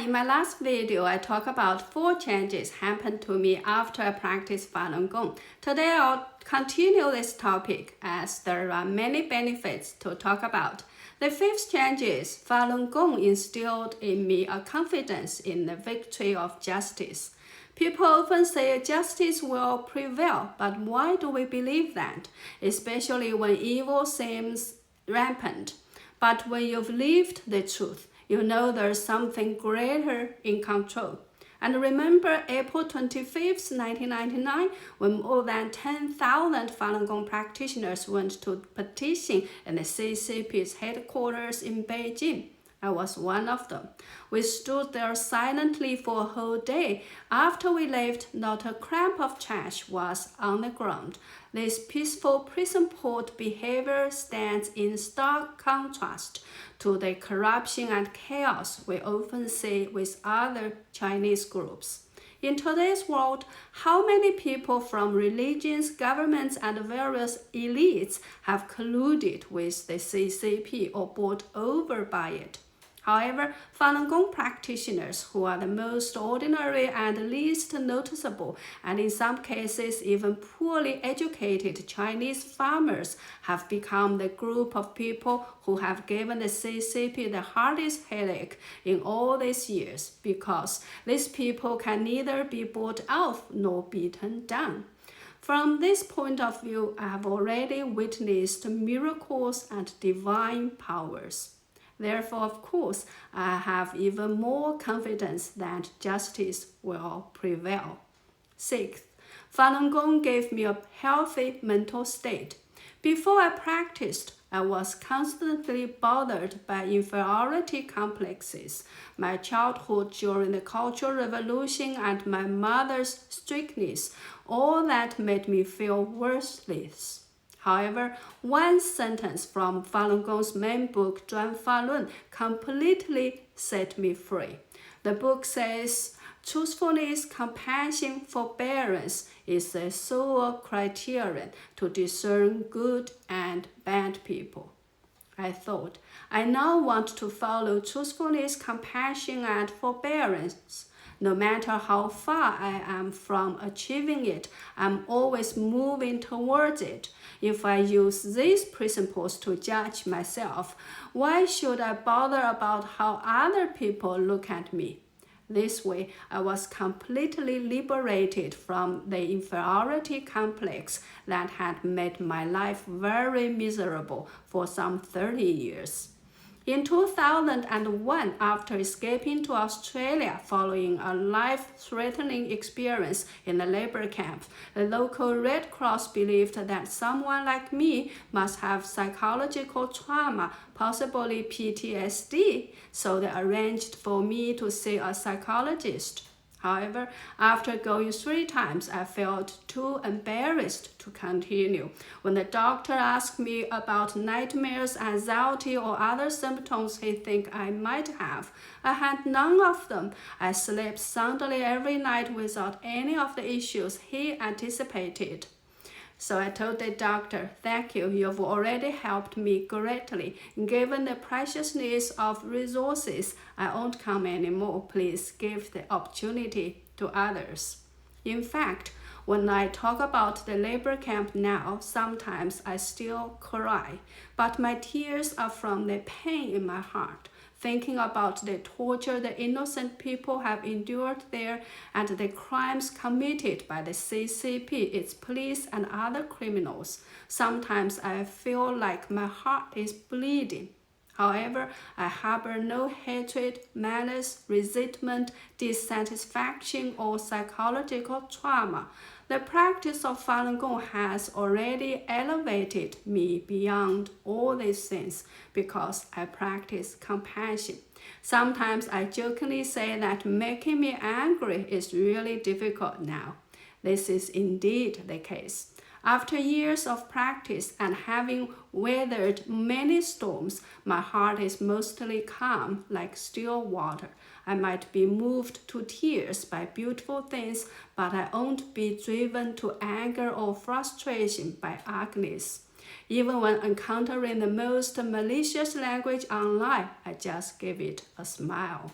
in my last video, I talked about 4 changes happened to me after I practiced Falun Gong. Today, I'll continue this topic as there are many benefits to talk about. The 5th change is Falun Gong instilled in me a confidence in the victory of justice. People often say justice will prevail, but why do we believe that? Especially when evil seems rampant. But when you've lived the truth, you know there's something greater in control. And remember April 25th, 1999, when more than 10,000 Falun Gong practitioners went to petition in the CCP's headquarters in Beijing. I was one of them. We stood there silently for a whole day. After we left, not a crumb of trash was on the ground. This peaceful prison port behavior stands in stark contrast to the corruption and chaos we often see with other Chinese groups. In today's world, how many people from religions, governments, and various elites have colluded with the CCP or bought over by it? However, Falun Gong practitioners, who are the most ordinary and least noticeable, and in some cases even poorly educated Chinese farmers, have become the group of people who have given the CCP the hardest headache in all these years, because these people can neither be bought off nor beaten down. From this point of view, I have already witnessed miracles and divine powers. Therefore, of course, I have even more confidence that justice will prevail. 6th, Falun Gong gave me a healthy mental state. Before I practiced, I was constantly bothered by inferiority complexes, my childhood during the Cultural Revolution and my mother's strictness, all that made me feel worthless. However, one sentence from Falun Gong's main book, Zhuan Falun, completely set me free. The book says, truthfulness, compassion, forbearance is the sole criterion to discern good and bad people. I thought, I now want to follow truthfulness, compassion, and forbearance. No matter how far I am from achieving it, I'm always moving towards it. If I use these principles to judge myself, why should I bother about how other people look at me? This way, I was completely liberated from the inferiority complex that had made my life very miserable for some 30 years. In 2001, after escaping to Australia following a life-threatening experience in a labor camp, the local Red Cross believed that someone like me must have psychological trauma, possibly PTSD, so they arranged for me to see a psychologist. However, after going 3 times, I felt too embarrassed to continue. When the doctor asked me about nightmares, anxiety, or other symptoms he think I might have, I had none of them. I slept soundly every night without any of the issues he anticipated. So I told the doctor, thank you, you've already helped me greatly. Given the preciousness of resources, I won't come anymore. Please give the opportunity to others. In fact, when I talk about the labor camp now, sometimes I still cry, but my tears are from the pain in my heart, thinking about the torture the innocent people have endured there and the crimes committed by the CCP, its police, and other criminals. Sometimes I feel like my heart is bleeding. However, I harbor no hatred, malice, resentment, dissatisfaction, or psychological trauma. The practice of Falun Gong has already elevated me beyond all these things because I practice compassion. Sometimes I jokingly say that making me angry is really difficult now. This is indeed the case. After years of practice and having weathered many storms, my heart is mostly calm like still water. I might be moved to tears by beautiful things, but I won't be driven to anger or frustration by ugliness. Even when encountering the most malicious language online, I just give it a smile.